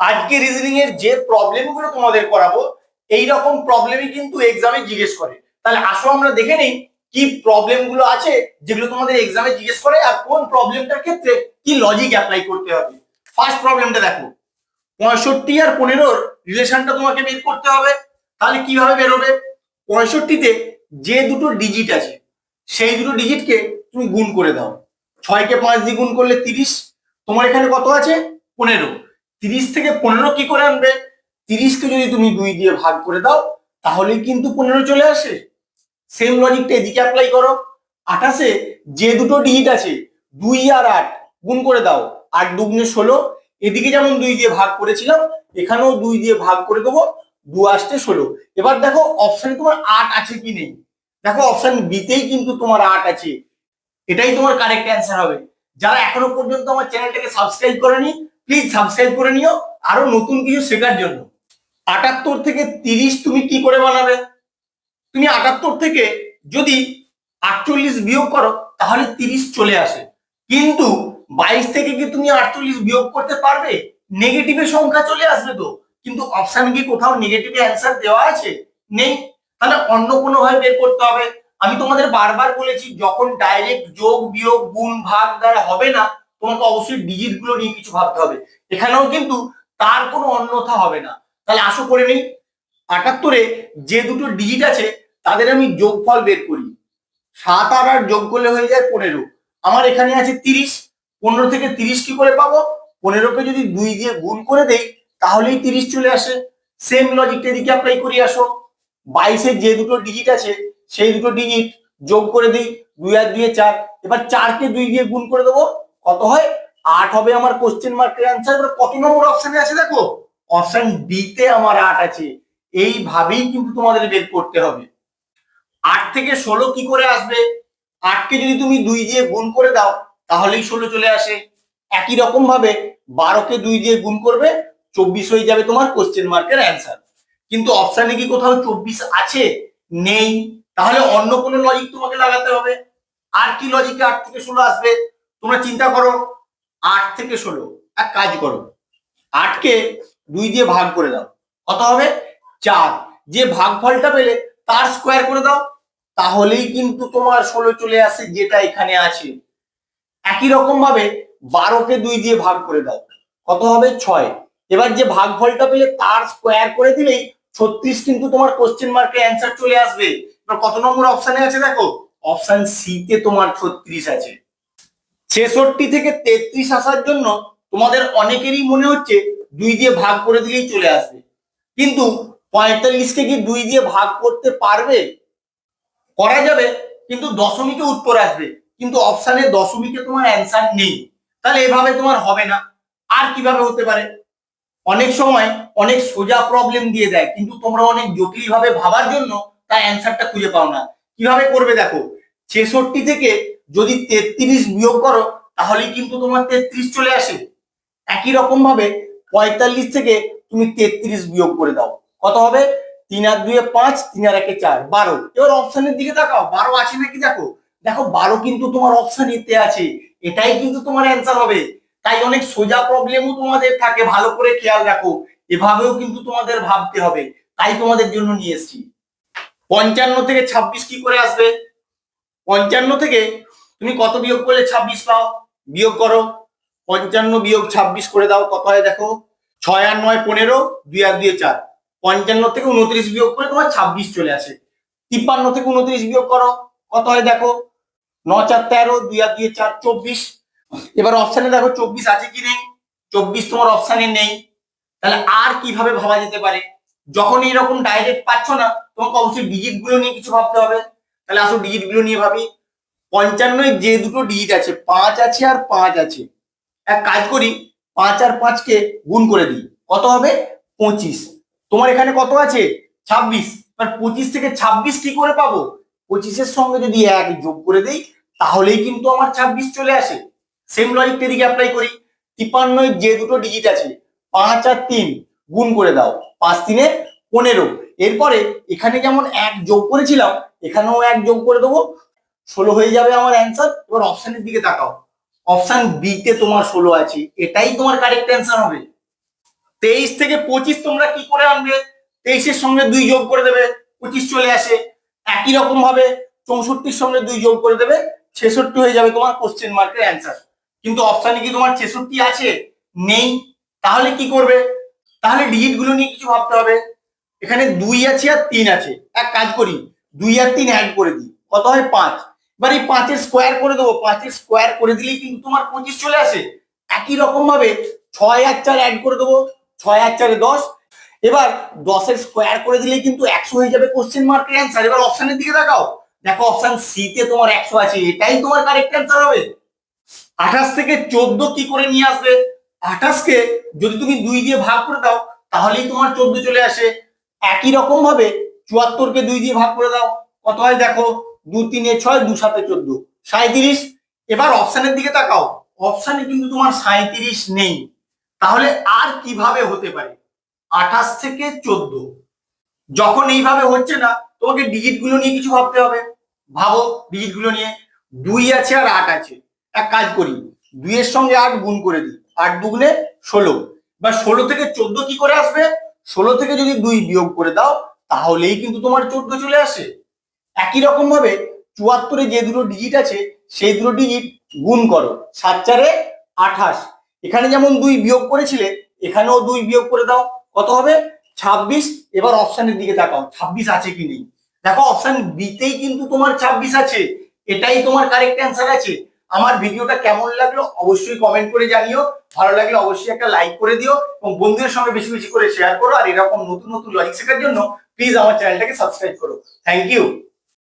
আজকে রিজনিং এর যে প্রবলেমগুলো তোমাদের করাবো এই রকম প্রবলেমই কিন্তু এক্সামে জিজ্ঞেস করে। তাহলে আসো আমরা দেখে নেই কি প্রবলেম গুলো আছে যেগুলো তোমাদের এক্সামে জিজ্ঞেস করে আর কোন প্রবলেমটার ক্ষেত্রে কি লজিক অ্যাপ্লাই করতে হবে। ফার্স্ট প্রবলেমটা দেখো, 65 আর 15 রিলেশনটা তোমাকে বের করতে হবে। তাহলে কিভাবে বেরোবে? 65-তে যে দুটো ডিজিট আছে সেই দুটো ডিজিটকে তুমি গুণ করে দাও। 6-কে 5 দিয়ে গুণ করলে 30, তোমার এখানে কত আছে? 15। 30 থেকে 15 কি করে আনবে? 30-কে যদি তুমি 2 দিয়ে ভাগ করে দাও তাহলেই কিন্তু 15 চলে আসে। সেম লজিকটা এদিকে অ্যাপ্লাই করো। 28-এ যে দুটো ডিজিট আছে 2 আর 8 গুণ করে দাও, 8 দুগুণে 16। এদিকে যেমন 2 দিয়ে ভাগ করেছিলাম এখানেও 2 দিয়ে ভাগ করে দেবো, 2 আসতে 16। এবার দেখো অপশনে তোমার 8 আছে কি নেই। দেখো অপশন বিতেই কিন্তু তোমার 8 আছে, এটাই তোমার কারেক্ট অ্যান্সার হবে। যারা এখনো পর্যন্ত আমার চ্যানেলটাকে সাবস্ক্রাইব করেনি প্লিজ সাবস্ক্রাইব করে নিও আরো নতুন কিছু শেখার জন্য। 78 থেকে 30 তুমি কি করে বানাবে? তুমি 78 থেকে যদি 48 বিয়োগ করো তাহলে 30 চলে আসে, কিন্তু 22 থেকে কি তুমি 48 বিয়োগ করতে পারবে? নেগেটিভের সংখ্যা চলে আসবে তো, কিন্তু অপশন কি কোথাও নেগেটিভ অ্যান্সার দেওয়া আছে? নেই। তাহলে অন্য কোনো ভাবে বের করতে হবে। আমি তোমাদের বারবার বলেছি যখন ডাইরেক্ট যোগ বিয়োগ গুণ ভাগ দ্বারা হবে না তোমাকে অবশ্যই ডিজিট গুলো নিয়ে কিছু ভাবতে হবে। এখানেও কিন্তু তার কোনো অন্যথা হবে না। তাহলে আসো করে নেই। 78-এ যে দুটো ডিজিট আছে তাদের আমি যোগফল বের করি। 7 আর 8 যোগ করলে হয়ে যায় 15। আমার এখানে আছে 30। 15 থেকে 30 কি করে পাবো? 15-কে যদি 2 দিয়ে গুণ করে দেই তাহলেই 30 চলে আসে। সেম লজিকটা এদিকে অ্যাপ্লাই করি। আসো 22-এর যে দুটো ডিজিট আছে সেই দুটো ডিজিট যোগ করে দিই, 2 আর 2 4। এবার 4-কে 2 দিয়ে গুণ করে দেবো, কত হয়? 8 হবে আমার কোশ্চেন মার্কের অ্যান্সার। এবার কত নম্বর অপশনে আছে দেখো, অপশন বি তে আমার 8 আছে। এইভাবেই কিন্তু তোমাদের বের করতে হবে। 8 থেকে 16 কি করে আসবে? 8-কে যদি তুমি 2 দিয়ে গুণ করে দাও তাহলেই 16 চলে আসে। একই রকম ভাবে 12-কে 2 দিয়ে গুণ করবে, 24 হয়ে যাবে তোমার কোশ্চেন মার্কের অ্যান্সার। কিন্তু অপশনে কি কোথাও 24 আছে? নেই। তাহলে অন্য কোনো লজিক তোমাকে লাগাতে হবে। আর কি লজিকে 8 থেকে 16 আসবে তোমরা চিন্তা করো। 8 থেকে 16 এক কাজ করো, 8-কে 2 দিয়ে ভাগ করে দাও, কত হবে? 4। যে ভাগফলটা পেলে তার স্কোয়ার করে দাও, তাহলেই কিন্তু তোমার 16 চলে আসে যেটা এখানে আছে। একই রকম ভাবে 12-কে 2 দিয়ে ভাগ করে দাও, কত হবে? 6। এবার যে ভাগফলটা পেলে তার স্কোয়ার করে দিলেই 36 কিন্তু তোমার কোশ্চেন মার্কের অ্যান্সার চলে আসবে। এবার কত নম্বর অপশনে আছে দেখো, অপশন সি তে তোমার 36 আছে। 66 থেকে 33 আসার জন্য তোমাদের অনেকেরই মনে হচ্ছে 2 দিয়ে ভাগ করে দিলেই চলে আসবে, কিন্তু 45-কে কি 2 দিয়ে ভাগ করতে পারবে? করা যাবে, কিন্তু দশমিকে উত্তর আসবে, কিন্তু অপশানে দশমিকে তোমার অ্যান্সার নেই। তাহলে এভাবে তোমার হবে না। আর কিভাবে হতে পারে? অনেক সময় অনেক সোজা প্রবলেম দিয়ে দেয় কিন্তু তোমরা অনেক জটিল ভাবে ভাবার জন্য তার অ্যান্সারটা খুঁজে পাও না। কিভাবে করবে দেখো, 66 থেকে যদি 33 বিয়োগ করো তাহলে কিন্তু তোমার 33 চলে আসে। একই রকম ভাবে 45 থেকে তুমি 33 বিয়োগ করে দাও, কত হবে? 3 আর 2 5, 3 আর 1 4, 12। এবার অপশনের দিকে তাকাও, 12 আছে নাকি দেখো। দেখো 12 কিন্তু তোমার অপশন এতে আছে, এটাই কিন্তু তোমার অ্যান্সার হবে। তাই অনেক সোজা প্রবলেমও তোমাদের থাকে, ভালো করে খেয়াল রাখো। এভাবেও কিন্তু তোমাদের ভাবতে হবে, তাই তোমাদের জন্য নিয়ে এসেছি। 55 থেকে 26 কি করে আসবে? 55 থেকে তুমি কত বিয়োগ করলে 26 পাও? বিয়োগ করো, 55 বিয়োগ 26 করে দাও, কত হয় দেখো? 6 আর 9 15, 2 আর 2 4। 55 থেকে 29 বিয়োগ করে তোমার 26 চলে আসে। 53 থেকে 29 বিয়োগ করো, কত হয় দেখো? 9 4 13, 2 আর 2 4, 24। এবার অপশানে দেখো 24 আছে কি নেই। 24 তোমার অপশানে নেই। তাহলে আর কিভাবে ভাবা যেতে পারে? যখন এরকম ডাইরেক্ট পাচ্ছ না তোমাকে অবশ্যই ডিজিট গুলো নিয়ে কিছু ভাবতে হবে। তাহলে আসো ডিজিট গুলো নিয়ে ভাবি। 55 যে দুটো ডিজিট আছে 5 আছে আর 5 আছে, এক কাজ করি 5 আর 5-কে গুণ করে দিই, কত হবে? 25। তোমার এখানে কত আছে? 26। এবার 25 থেকে 26 কি করে পাবো? 25-এর সঙ্গে যদি 1 যোগ করে দেই তাহলেই কিন্তু আমার 26 চলে আসে। সেম লজিকটা এদিকে অ্যাপ্লাই করি। 53 যে দুটো ডিজিট আছে 5 আর 3 গুণ করে দাও, 5 3 15। এরপরে এখানে যেমন 1 যোগ করেছিলাম এখানেও 1 যোগ করে দেবো, 16 হয়ে যাবে আমার অ্যান্সার। এবার অপশনের দিকে তাকাও, অপশন বি তে তোমার 16 আছে, এটাই তোমার কারেক্ট অ্যান্সার হবে। 23 থেকে 25 তোমরা কি করে আনবে? 23-এর সঙ্গে 2 যোগ করে দেবে, 25 চলে আসে। একই রকম ভাবে 64-র সঙ্গে 2 যোগ করে দেবে, 66 হয়ে যাবে তোমার কোশ্চেন মার্কের অ্যান্সার। কিন্তু অপশানে কি তোমার 66 আছে? নেই। তাহলে কি করবে? তাহলে ডিজিট গুলো নিয়ে কিছু ভাবতে হবে। এখানে 2 আছে আর 3 আছে, এক কাজ করি 2 আর 3 অ্যাড করে দিই, কত হয়? 5। এবার এই 5-এর স্কোয়ার করে দেবো, 5-এর স্কোয়ার করে দিলেই কিন্তু তোমার 25 চলে আসে। একই রকম ভাবে 6 আর 4 অ্যাড করে দেবো, 6 আর 4 10। এবার 10-এর স্কোয়ার করে দিলেই কিন্তু 100 হয়ে যাবে কোশ্চেন মার্কের অ্যান্সার। এবার অপশনের দিকে তাকাও, দেখো অপশন সি তে তোমার 100 আছে, এটাই তোমার কারেক্ট অ্যান্সার হবে। 28 থেকে 14 কি করে নিয়ে আসবে? 28 কে যদি তুমি 2 দিয়ে ভাগ করে দাও তাহলেই তোমার 14 চলে আসে। একই রকম ভাবে 74 কে 2 দিয়ে ভাগ করে দাও, কত হয় দেখো? 2 3 6, 2 7 14, 37। এবার অপশনের দিকে তাকাও, অপশনে কিন্তু তোমার 37 নেই। তাহলে আর কিভাবে হতে পারে? 28 থেকে 14 যখন এইভাবে হচ্ছে না, তোমাকে ডিজিট গুলো নিয়ে কিছু ভাবতে হবে। ভাবো ডিজিট গুলো নিয়ে। 2 আছে আর 8 আছে, এক কাজ করি 2 এর সঙ্গে 8 গুণ করে দিই, 8 দুগুণে 16। বা 16 থেকে 14 কি করে আসবে? 16 থেকে যদি 2 বিয়োগ করে দাও তাহলেই কিন্তু তোমার 14 চলে আসে। একই রকম ভাবে 74-এ যে দুটো ডিজিট আছে সেই দুটো ডিজিট গুণ করো, 7 4 28। এখানে যেমন 2 বিয়োগ করেছিলে এখানেও 2 বিয়োগ করে দাও, কত হবে? 26। এবার অপশনের দিকে তাকাও 26 আছে কি নেই। দেখো অপশন বিতেই কিন্তু তোমার 26 আছে, এটাই তোমার কারেক্ট অ্যান্সার আছে। আমার ভিডিওটা কেমন লাগলো অবশ্যই কমেন্ট করে জানিও, ভালো লাগলে অবশ্যই একটা লাইক করে দিও এবং বন্ধুদের সঙ্গে বেশি বেশি করে শেয়ার করো। আর এরকম নতুন নতুন লজিক শেখার জন্য প্লিজ আমার চ্যানেলটাকে সাবস্ক্রাইব করো। Thank you.